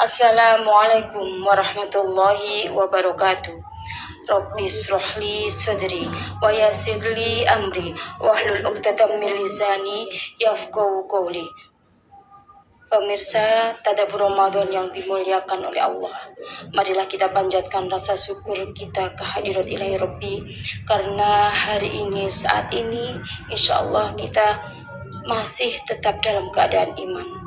Assalamualaikum warahmatullahi wabarakatuh. Rabbi shrahli sadri wa yassirli amri wahlul 'uqdatam min lisani yafqahu qawli. Pemirsa Tadabbur Ramadan yang dimuliakan oleh Allah, marilah kita panjatkan rasa syukur kita kehadirat Ilahi Rabbi, karena hari ini, saat ini, insya Allah kita masih tetap dalam keadaan iman.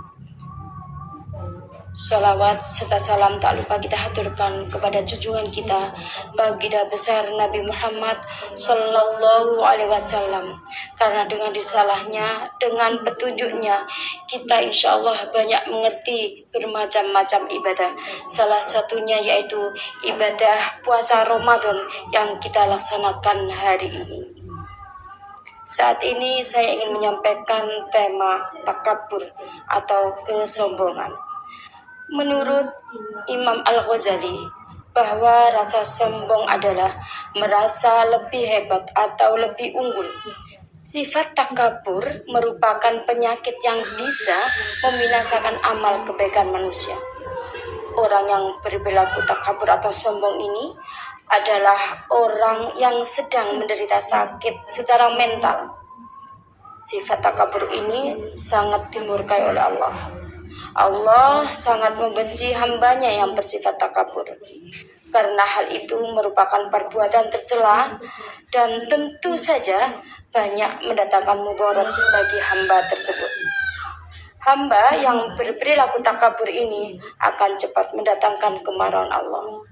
Sholawat serta salam tak lupa kita haturkan kepada junjungan kita, baginda besar Nabi Muhammad Sallallahu Alaihi Wasallam. Karena dengan risalahnya, dengan petunjuknya, kita insya Allah banyak mengerti bermacam-macam ibadah. Salah satunya yaitu ibadah puasa Ramadan yang kita laksanakan hari ini. Saat ini saya ingin menyampaikan tema takabur atau kesombongan. Menurut Imam Al-Ghazali, bahwa rasa sombong adalah merasa lebih hebat atau lebih unggul. Sifat takabur merupakan penyakit yang bisa membinasakan amal kebaikan manusia. Orang yang berperilaku takabur atau sombong ini adalah orang yang sedang menderita sakit secara mental. Sifat takabur ini sangat dimurkai oleh Allah. Allah sangat membenci hambanya yang bersifat takabur, karena hal itu merupakan perbuatan tercela dan tentu saja banyak mendatangkan mudarat bagi hamba tersebut. Hamba yang berperilaku takabur ini akan cepat mendatangkan kemarahan Allah.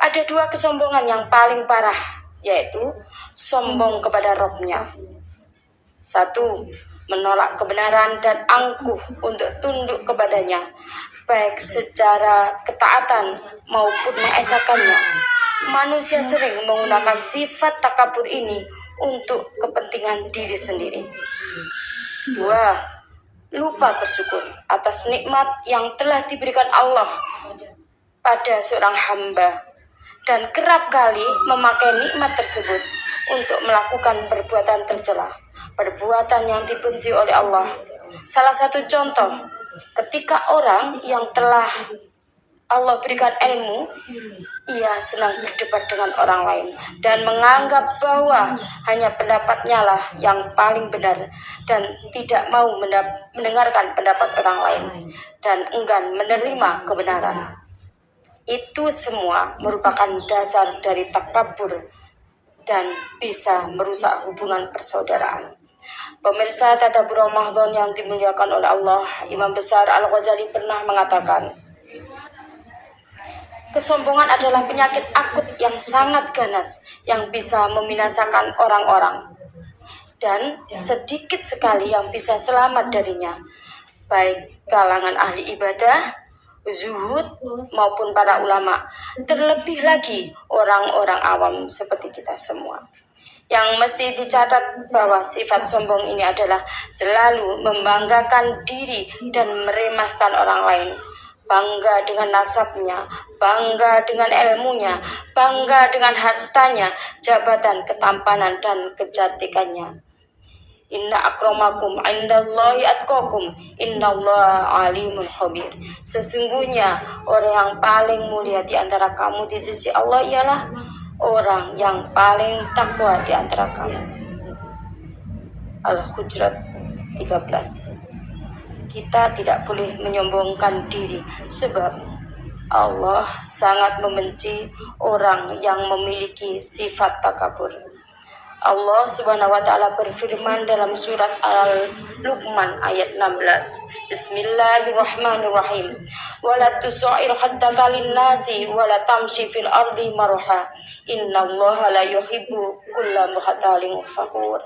Ada dua kesombongan yang paling parah, yaitu sombong kepada Rabb-nya. Satu, menolak kebenaran dan angkuh untuk tunduk kepadanya, baik secara ketaatan maupun mengesakannya. Manusia sering menggunakan sifat takabur ini untuk kepentingan diri sendiri. Dua, lupa bersyukur atas nikmat yang telah diberikan Allah pada seorang hamba, dan kerap kali memakai nikmat tersebut untuk melakukan perbuatan tercela, perbuatan yang dibenci oleh Allah. Salah satu contoh, ketika orang yang telah Allah berikan ilmu, ia senang berdebat dengan orang lain dan menganggap bahwa hanya pendapatnya lah yang paling benar dan tidak mau mendengarkan pendapat orang lain dan enggan menerima kebenaran. Itu semua merupakan dasar dari takabur dan bisa merusak hubungan persaudaraan. Pemirsa Tadabbur Ramadan yang dimuliakan oleh Allah, Imam besar Al-Ghazali pernah mengatakan, kesombongan adalah penyakit akut yang sangat ganas yang bisa membinasakan orang-orang, dan sedikit sekali yang bisa selamat darinya, baik kalangan ahli ibadah, zuhud maupun para ulama, terlebih lagi orang-orang awam seperti kita semua. Yang mesti dicatat bahwa sifat sombong ini adalah selalu membanggakan diri dan meremehkan orang lain. Bangga dengan nasabnya, bangga dengan ilmunya, bangga dengan hartanya, jabatan, ketampanan, dan kecantikannya. Inna akramakum indallahi atqakum, innallaha alimun khabir. Sesungguhnya orang yang paling mulia di antara kamu di sisi Allah ialah orang yang paling takwa di antara kamu. Al-Hujurat 13. Kita tidak boleh menyombongkan diri, sebab Allah sangat membenci orang yang memiliki sifat takabur. Allah Subhanahu wa taala berfirman dalam surat Al-Luqman ayat 16. Bismillahirrahmanirrahim. Wala tusa'ir haddaka lin-nasi wala tamshi fil ardi marha. Innallaha la yuhibbu kulla mukhtalin fakhur.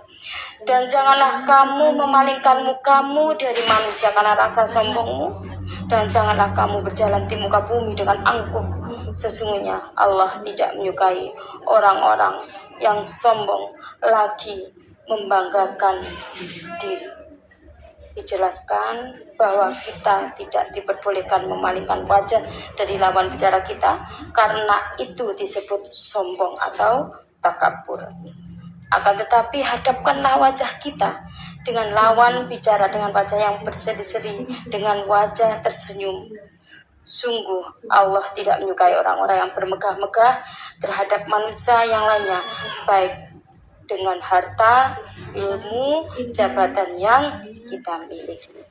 Dan janganlah kamu memalingkan mukamu dari manusia karena rasa sombongmu, dan janganlah kamu berjalan di muka bumi dengan angkuh. Sesungguhnya Allah tidak menyukai orang-orang yang sombong lagi membanggakan diri. Dijelaskan bahwa kita tidak diperbolehkan memalingkan wajah dari lawan bicara kita, karena itu disebut sombong atau takabur. Akan tetapi hadapkanlah wajah kita dengan lawan bicara dengan wajah yang berseri-seri, dengan wajah tersenyum. Sungguh Allah tidak menyukai orang-orang yang bermegah-megah terhadap manusia yang lainnya, baik dengan harta, ilmu, jabatan yang kita miliki.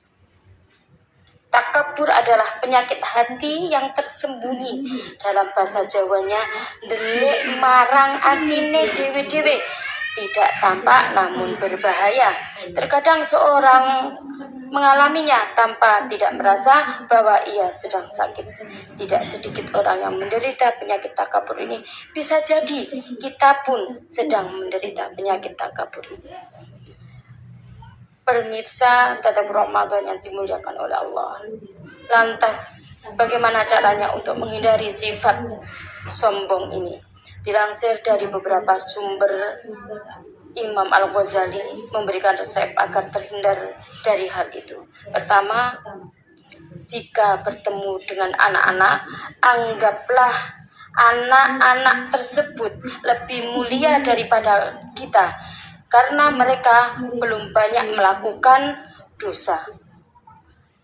Takabur adalah penyakit hati yang tersembunyi. Dalam bahasa Jawanya, delik marang atine dewe-dewe, tidak tampak namun berbahaya. Terkadang seorang mengalaminya tanpa tidak merasa bahwa ia sedang sakit. Tidak sedikit orang yang menderita penyakit takabur ini. Bisa jadi kita pun sedang menderita penyakit takabur ini. Pemirsa Tadabbur Ramadan yang dimuliakan oleh Allah. Lantas, bagaimana caranya untuk menghindari sifat sombong ini? Dilansir dari beberapa sumber, Imam Al-Ghazali memberikan resep agar terhindar dari hal itu. Pertama, jika bertemu dengan anak-anak, anggaplah anak-anak tersebut lebih mulia daripada kita, karena mereka belum banyak melakukan dosa.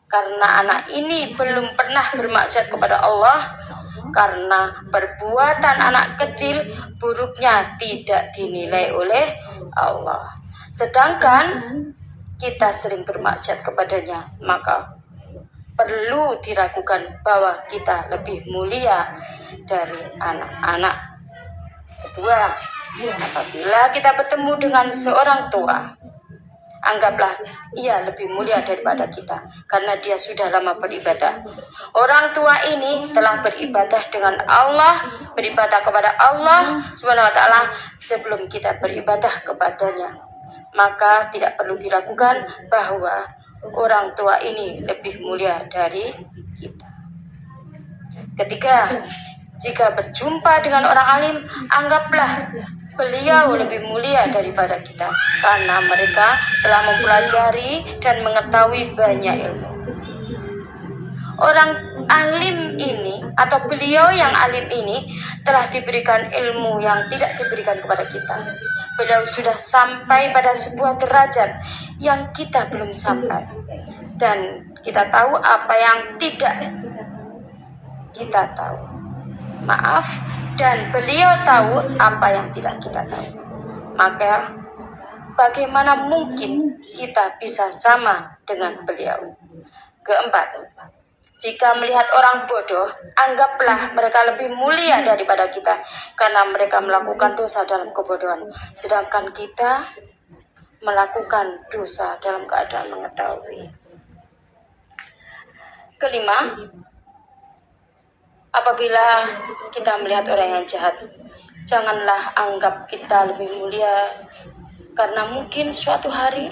Karena anak ini belum pernah bermaksiat kepada Allah, karena perbuatan anak kecil buruknya tidak dinilai oleh Allah. Sedangkan kita sering bermaksiat kepadanya, maka perlu diragukan bahwa kita lebih mulia dari anak-anak. Kedua, apabila kita bertemu dengan seorang tua, anggaplah ia lebih mulia daripada kita karena dia sudah lama beribadah. Orang tua ini telah beribadah dengan Allah, beribadah kepada Allah Subhanahu wa taala sebelum kita beribadah kepadanya. Maka tidak perlu diragukan bahwa orang tua ini lebih mulia dari kita. Ketiga, jika berjumpa dengan orang alim, anggaplah beliau lebih mulia daripada kita karena mereka telah mempelajari dan mengetahui banyak ilmu. Orang alim ini atau beliau yang alim ini telah diberikan ilmu yang tidak diberikan kepada kita. Beliau sudah sampai pada sebuah derajat yang kita belum sampai, dan kita tahu apa yang tidak kita tahu. Maaf, dan beliau tahu apa yang tidak kita tahu. Maka bagaimana mungkin kita bisa sama dengan beliau? Keempat, jika melihat orang bodoh, anggaplah mereka lebih mulia daripada kita karena mereka melakukan dosa dalam kebodohan, sedangkan kita melakukan dosa dalam keadaan mengetahui. Kelima, apabila kita melihat orang yang jahat, janganlah anggap kita lebih mulia karena mungkin suatu hari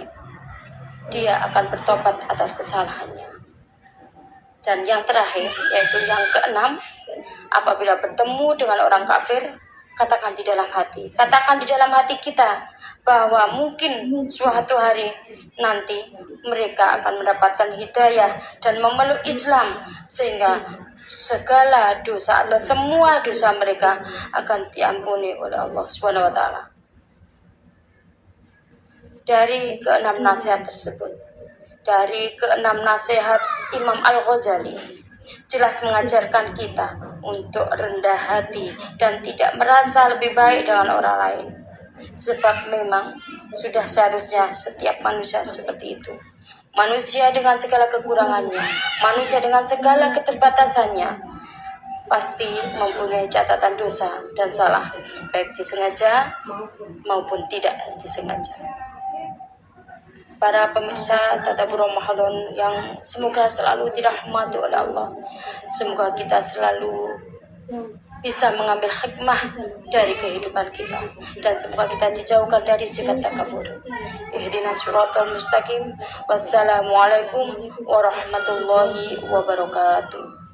dia akan bertobat atas kesalahannya. Dan yang terakhir, yaitu yang keenam, apabila bertemu dengan orang kafir, katakan di dalam hati kita bahwa mungkin suatu hari nanti mereka akan mendapatkan hidayah dan memeluk Islam, sehingga segala dosa atau semua dosa mereka akan diampuni oleh Allah Subhanahu wa taala. Dari keenam nasihat tersebut, dari keenam nasihat Imam Al-Ghazali jelas mengajarkan kita untuk rendah hati dan tidak merasa lebih baik dengan orang lain. Sebab memang sudah seharusnya setiap manusia seperti itu. Manusia dengan segala kekurangannya, manusia dengan segala keterbatasannya, pasti mempunyai catatan dosa dan salah, baik disengaja maupun tidak disengaja. Para pemirsa Tadabbur Ramadan yang semoga selalu dirahmati oleh Allah, semoga kita selalu bisa mengambil hikmah dari kehidupan kita, dan semoga kita dijauhkan dari sifat takabur. Ihdinas siratal mustaqim. Wassalamualaikum warahmatullahi wabarakatuh.